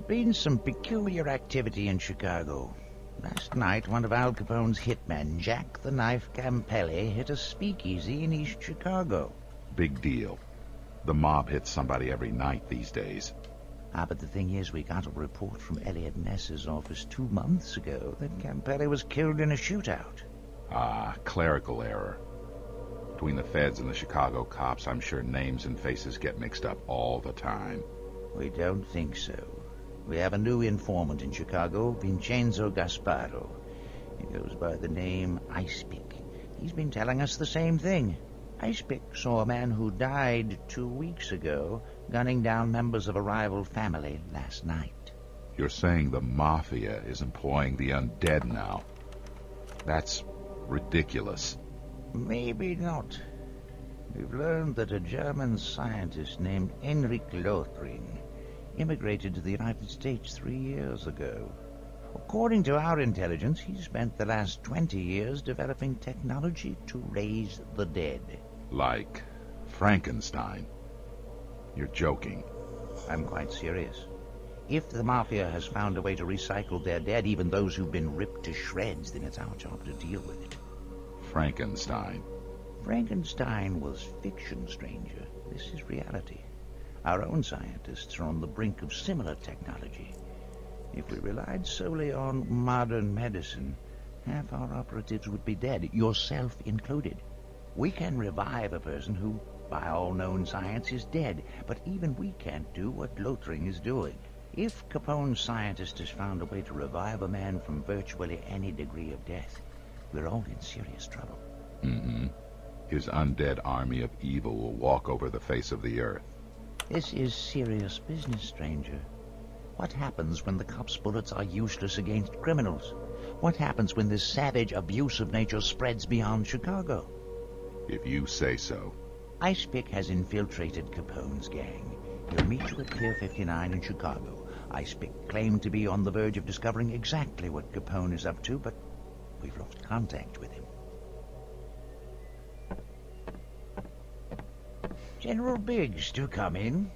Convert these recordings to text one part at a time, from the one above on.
been some peculiar activity in Chicago. Last night, one of Al Capone's hitmen, Jack the Knife Campelli, hit a speakeasy in East Chicago. Big deal. The mob hits somebody every night these days. But the thing is, we got a report from Elliot Ness's office 2 months ago that Campelli was killed in a shootout. Clerical error. Between the feds and the Chicago cops, I'm sure names and faces get mixed up all the time. We don't think so. We have a new informant in Chicago, Vincenzo Gasparo. He goes by the name Icepick. He's been telling us the same thing. Icepick saw a man who died 2 weeks ago gunning down members of a rival family last night. You're saying the Mafia is employing the undead now? That's ridiculous. Maybe not. We've learned that a German scientist named Heinrich Lothring immigrated to the United States 3 years ago. According to our intelligence, he spent the last 20 years developing technology to raise the dead. Like Frankenstein? You're joking. I'm quite serious. If the Mafia has found a way to recycle their dead, even those who've been ripped to shreds, then it's our job to deal with it. Frankenstein. Frankenstein was fiction, stranger. This is reality. Our own scientists are on the brink of similar technology. If we relied solely on modern medicine, half our operatives would be dead, yourself included. We can revive a person who, by all known science, is dead, but even we can't do what Lothring is doing. If Capone's scientist has found a way to revive a man from virtually any degree of death, we're all in serious trouble. Mm-hmm. His undead army of evil will walk over the face of the earth. This is serious business, stranger. What happens when the cops' bullets are useless against criminals? What happens when this savage abuse of nature spreads beyond Chicago? If you say so. Icepick has infiltrated Capone's gang. He'll meet you at Pier 59 in Chicago. Icepick claimed to be on the verge of discovering exactly what Capone is up to, but we've lost contact with him. General Biggs, do come in.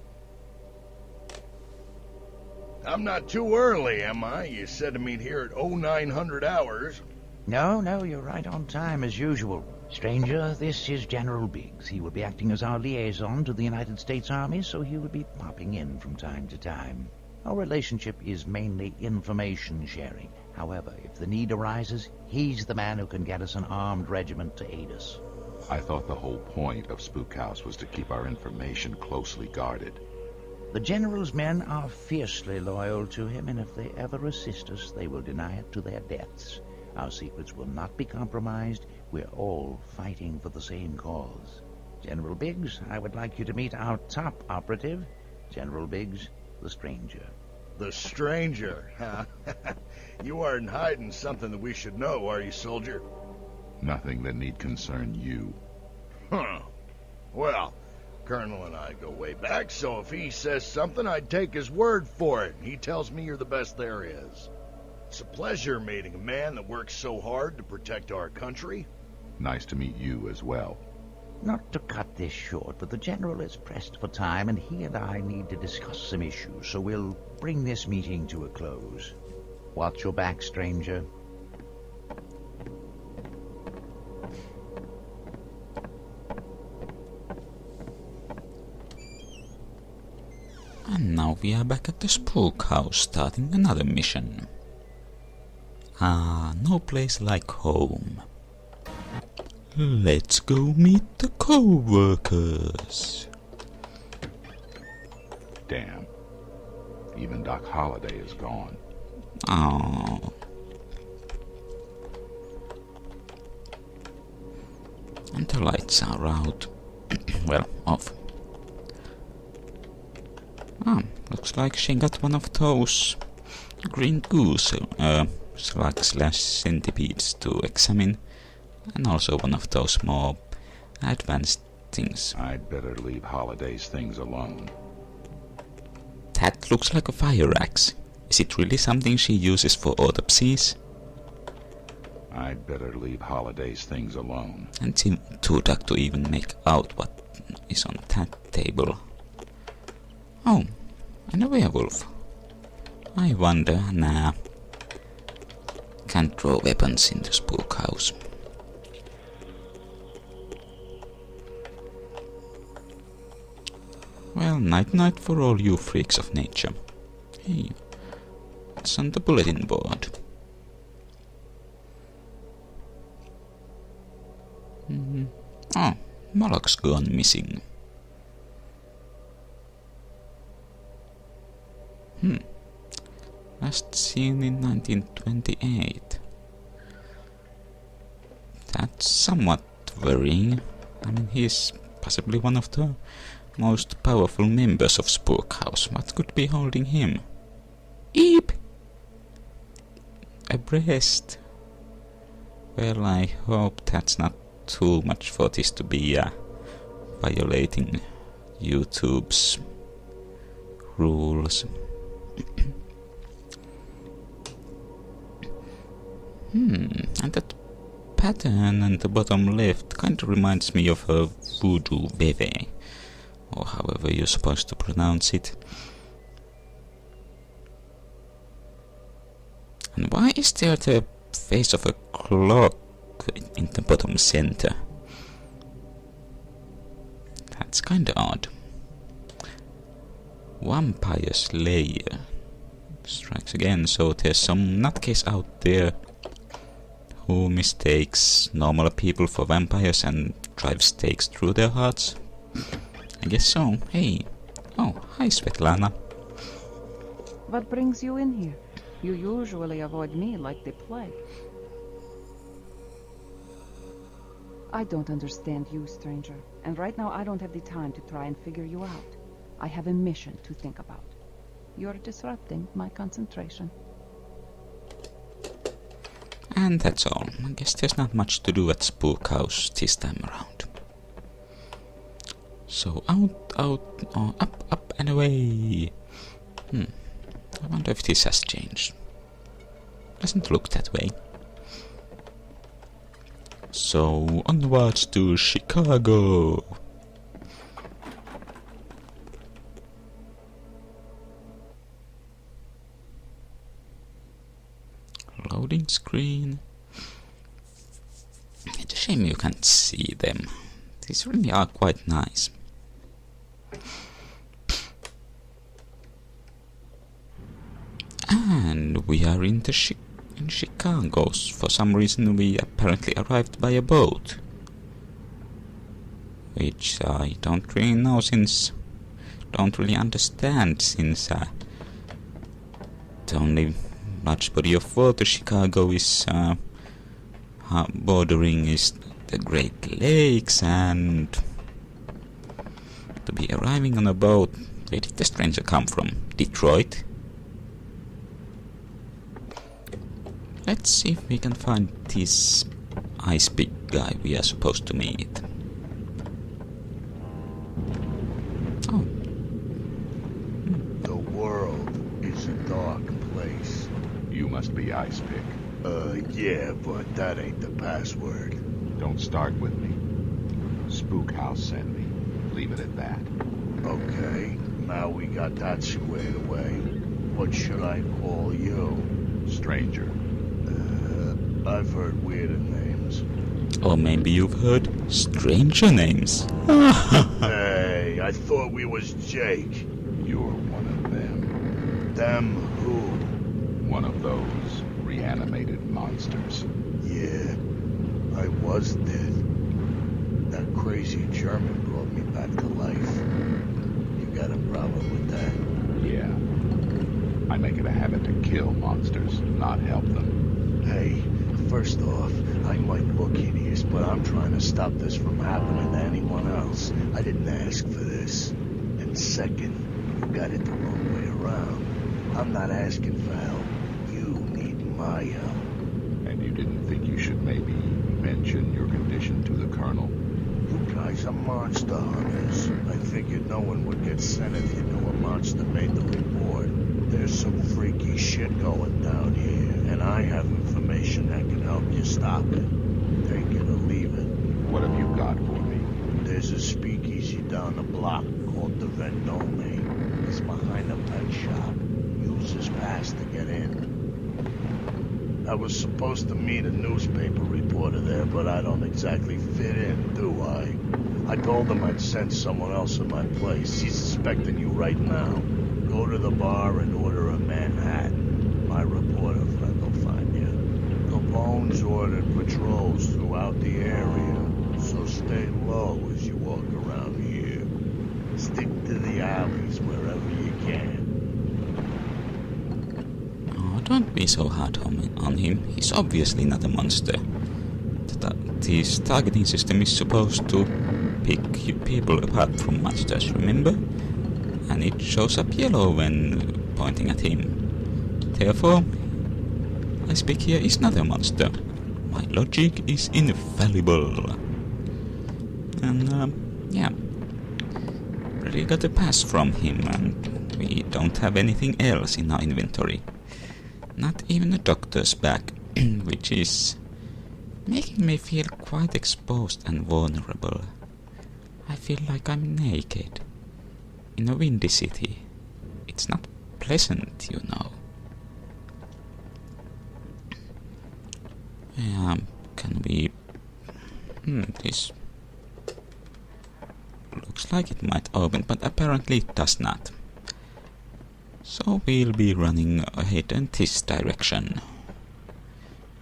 I'm not too early, am I? You said to meet here at 0900 hours. No, you're right on time as usual. Stranger, this is General Biggs. He will be acting as our liaison to the United States Army, so he will be popping in from time to time. Our relationship is mainly information sharing. However, if the need arises, he's the man who can get us an armed regiment to aid us. I thought the whole point of Spook House was to keep our information closely guarded. The General's men are fiercely loyal to him, and if they ever assist us, they will deny it to their deaths. Our secrets will not be compromised. We're all fighting for the same cause. General Biggs, I would like you to meet our top operative, General Biggs, the Stranger. The Stranger, huh? You aren't hiding something that we should know, are you, soldier? Nothing that need concern you. Huh. Well, Colonel and I go way back, so if he says something, I'd take his word for it. He tells me you're the best there is. It's a pleasure meeting a man that works so hard to protect our country. Nice to meet you as well. Not to cut this short, but the General is pressed for time, and he and I need to discuss some issues, so we'll bring this meeting to a close. Watch your back, stranger. And now we are back at the Spook House, starting another mission. No place like home. Let's go meet the co-workers. Damn. Even Doc Holliday is gone. Oh. And the lights are out. Well, off. Looks like she got one of those green goose slug/centipedes to examine, and also one of those more advanced things. I'd better leave Holliday's things alone. That looks like a fire axe. Is it really something she uses for autopsies? I'd better leave Holliday's things alone. And too dark to even make out what is on that table. Oh, and a werewolf. I wonder, nah. Can't throw weapons in the spook house. Well, night-night for all you freaks of nature. Hey, what's on the bulletin board? Oh, Moloch's gone missing. Last seen in 1928. That's somewhat worrying. I mean, he's possibly one of the most powerful members of Spook House. What could be holding him? Eep! A breast. Well, I hope that's not too much for this to be violating YouTube's rules. And that pattern on the bottom left kind of reminds me of a voodoo bebe, or however you're supposed to pronounce it. And why is there the face of a clock in the bottom center? That's kinda odd. Vampire Slayer strikes again, so there's some nutcase out there who mistakes normal people for vampires and drives stakes through their hearts. I guess so. Hey. Oh, hi Svetlana. What brings you in here? You usually avoid me like the plague. I don't understand you, stranger. And right now I don't have the time to try and figure you out. I have a mission to think about. You're disrupting my concentration. And that's all. I guess there's not much to do at Spook House this time around. So up and away. I wonder if this has changed. Doesn't look that way. So onwards to Chicago. Loading screen. It's a shame you can't see them. These really are quite nice. And we are in Chicago. For some reason we apparently arrived by a boat. Which I don't really know don't really understand since the only large body of water Chicago is bordering is the Great Lakes, and to be arriving on a boat. Where did the stranger come from? Detroit? Let's see if we can find this ice big guy we are supposed to meet. Oh. The world is a dark place. You must be Ice Pick. Yeah, but that ain't the password. Don't start with me. Spook House sent me. Leave it at that. Okay, now we got that squared away. What should I call you? Stranger. I've heard weirder names. Or maybe you've heard stranger names. Hey, I thought we was Jake. You're one of them. Them who? One of those reanimated monsters. Yeah, I was dead. That crazy German brought me back to life. You got a problem with that? Yeah. I make it a habit to kill monsters, not help them. Hey, first off, I might look hideous, but I'm trying to stop this from happening to anyone else. I didn't ask for this. And second, you got it the wrong way around. I'm not asking for help. You need my help. And you didn't think you should maybe mention your condition to the Colonel? You guys are monster hunters. I figured no one would get sent if you knew a monster made the report. There's some freaky shit going down here, and I have information that can help you stop it. Take it or leave it. What have you got for me? There's a speakeasy down the block called the Vendome. It's behind a pet shop. Use this pass to I was supposed to meet a newspaper reporter there, but I don't exactly fit in, do I? I told him I'd send someone else in my place. He's suspecting you right now. Go to the bar and order a Manhattan. My reporter friend will find you. Capone's ordered patrols throughout the area, so stay low as you walk around here. Stick to the alleys wherever you can. Oh, don't be so hard on him. He's obviously not a monster. This targeting system is supposed to pick you people apart from monsters, remember? And it shows up yellow when pointing at him. Therefore, I speak here is not a monster. My logic is infallible. And, yeah. Really got a pass from him, and we don't have anything else in our inventory. Not even a doctor's bag, which is making me feel quite exposed and vulnerable. I feel like I'm naked in a windy city. It's not pleasant, you know. Can we... this looks like it might open, but apparently it does not. So we'll be running ahead in this direction.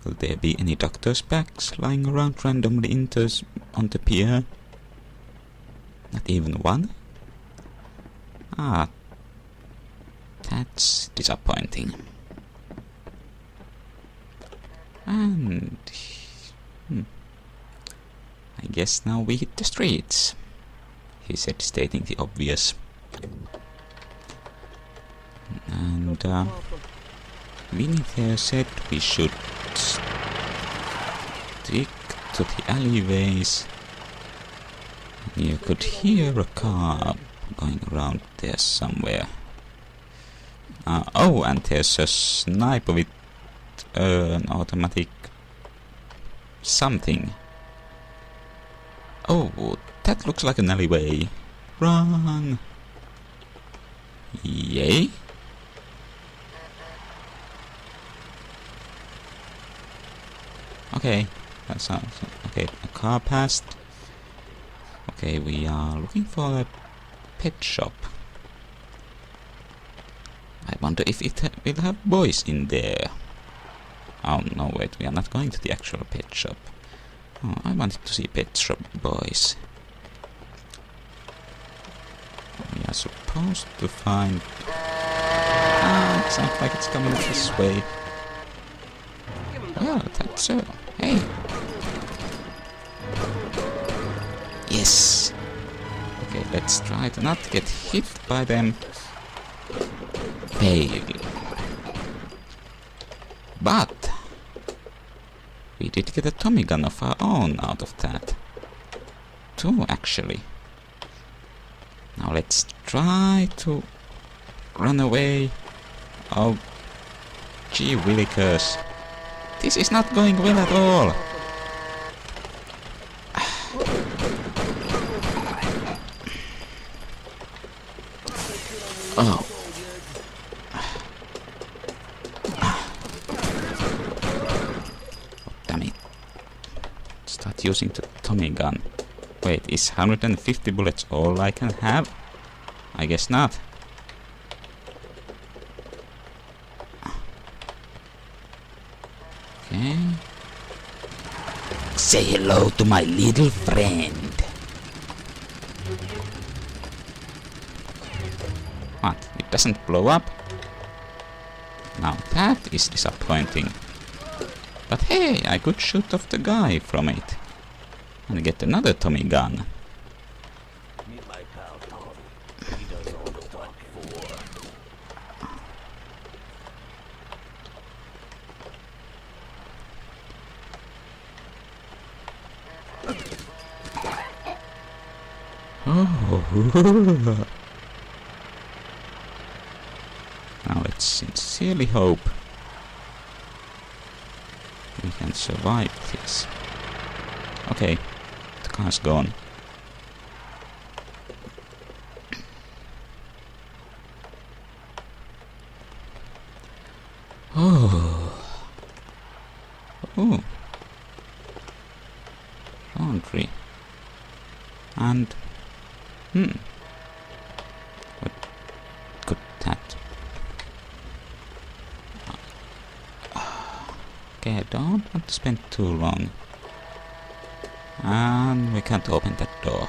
Will there be any doctor's bags lying around randomly on the pier? Not even one? Ah, that's disappointing. And I guess now we hit the streets, he said, stating the obvious. And Winnie there said we should stick to the alleyways. You could hear a car going around there somewhere. Oh, and there's a sniper with an automatic something. Oh, that looks like an alleyway. Run! Yay? Okay, that sounds okay. A car passed. Okay, we are looking for a pet shop. I wonder if it will have boys in there. Oh no, wait, we are not going to the actual pet shop. Oh, I wanted to see pet shop boys. We are supposed to find... it sounds like it's coming this way. Well, that's so. Hey! Yes! Okay, let's try to not get hit by them. Fail. But we did get a Tommy gun of our own out of that. 2, actually. Now let's try to run away. Oh, gee willikers. This is not going well at all. Oh. Damn it. Start using the Tommy gun. Wait, is 150 bullets all I can have? I guess not. Okay. Say hello to my little friend. What? It doesn't blow up? Now that is disappointing. But hey, I could shoot off the guy from it. And get another Tommy gun. Meet my pal Tommy. He does all the what for. Oh. Now let's sincerely hope we can survive this. Okay, the car's gone. Oh. Ooh. Laundry. And... What could that... Okay, I don't want to spend too long. And we can't open that door.